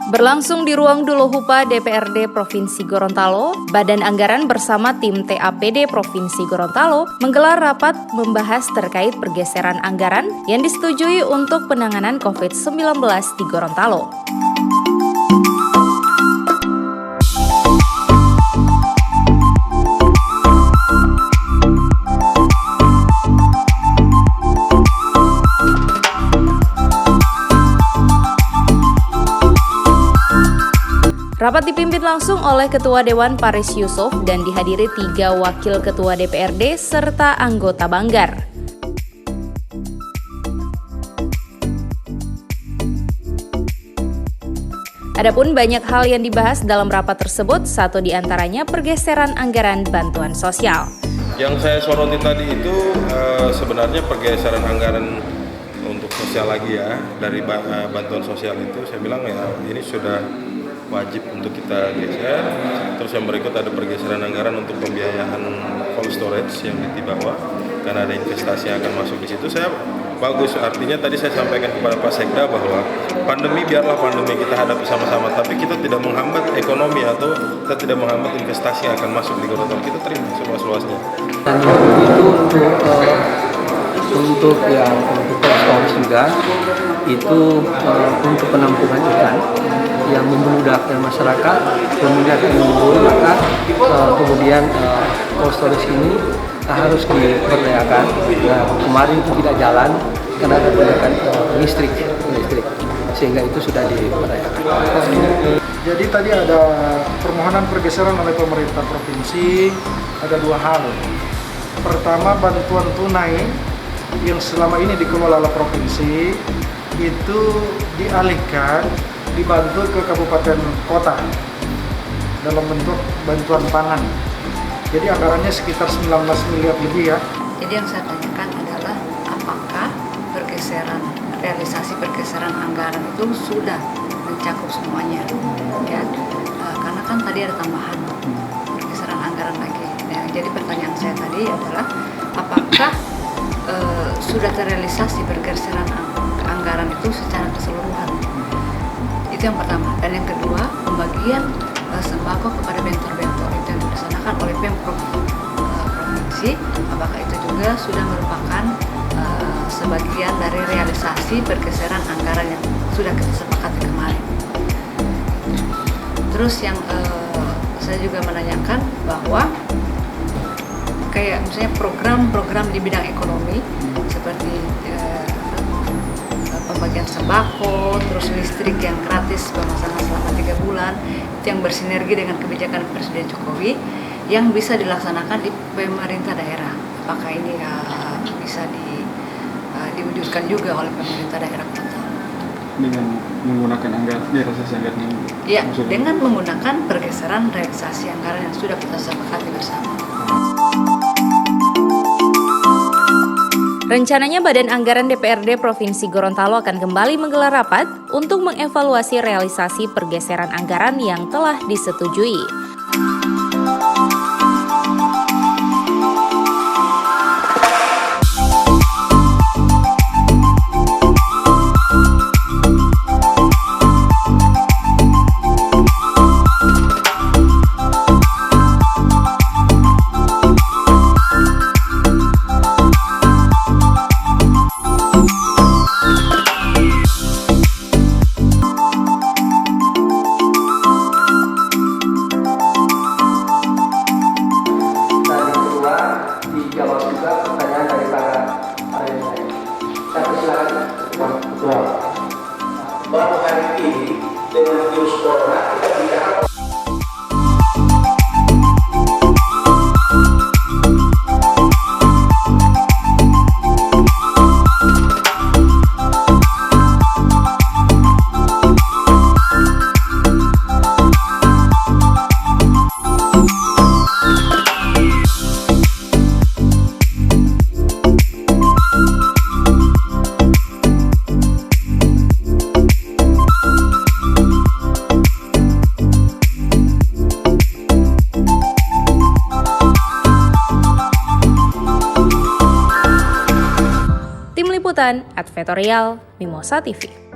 Berlangsung di ruang Duluhupa DPRD Provinsi Gorontalo, Badan Anggaran bersama tim TAPD Provinsi Gorontalo menggelar rapat membahas terkait pergeseran anggaran yang disetujui untuk penanganan COVID-19 di Gorontalo. Rapat dipimpin langsung oleh Ketua Dewan Paris Yusuf dan dihadiri 3 Wakil Ketua DPRD serta anggota Banggar. Adapun banyak hal yang dibahas dalam rapat tersebut, satu di antaranya pergeseran anggaran bantuan sosial. Yang saya soroti tadi itu sebenarnya pergeseran anggaran untuk sosial lagi ya, dari bantuan sosial itu saya bilang ya ini sudah wajib untuk kita geser. Terus yang berikut ada pergeseran anggaran untuk pembiayaan cold storage yang di bawah karena ada investasi yang akan masuk di situ. Saya bagus, artinya tadi saya sampaikan kepada Pak Sekda bahwa pandemi biarlah pandemi kita hadapi sama-sama, tapi kita tidak menghambat ekonomi atau kita tidak menghambat investasi yang akan masuk di Gorontalo. Kita terima seluas-luasnya. Dan itu untuk yang untuk storage juga itu untuk penampungan ikan yang memudahkan masyarakat, memudahkan memburu, maka kemudian cold storage ini harus diberdayakan. Nah, kemarin itu tidak jalan karena ada pendidikan listrik, sehingga itu sudah diberdayakan. Jadi tadi ada permohonan pergeseran oleh pemerintah provinsi, ada 2 hal. Pertama, bantuan tunai yang selama ini dikelola oleh provinsi itu dialihkan, dibantu ke kabupaten kota dalam bentuk bantuan pangan. Jadi anggarannya sekitar 19 miliar lebih ya. Jadi yang saya tanyakan adalah apakah realisasi pergeseran anggaran itu sudah mencakup semuanya, ya? Karena kan tadi ada tambahan pergeseran anggaran lagi. Nah, jadi pertanyaan saya tadi adalah apakah sudah terrealisasi pergeseran anggaran itu secara keseluruhan? Itu yang pertama. Dan yang kedua, pembagian sembako kepada bentor-bentor itu yang dilaksanakan oleh Pemprov provinsi, apakah itu juga sudah merupakan sebagian dari realisasi pergeseran anggaran yang sudah kita sepakati kemarin. Terus yang saya juga menanyakan bahwa kayak misalnya program-program di bidang ekonomi seperti pembagian sembako, terus listrik yang gratis pemasangan selama 3 bulan, itu yang bersinergi dengan kebijakan Presiden Jokowi yang bisa dilaksanakan di pemerintah daerah. Apakah ini bisa diwujudkan juga oleh pemerintah daerah kota? Dengan menggunakan realisasi anggaran ini? Ya, dengan menggunakan pergeseran realisasi anggaran yang sudah kita sepakati bersama. Rencananya Badan Anggaran DPRD Provinsi Gorontalo akan kembali menggelar rapat untuk mengevaluasi realisasi pergeseran anggaran yang telah disetujui. Dijawab juga pertanyaan dari para lain. Saya persilakan Ketua. Baru hari ini dengan virus corona kita bicara Liputan Advertorial Mimosa TV.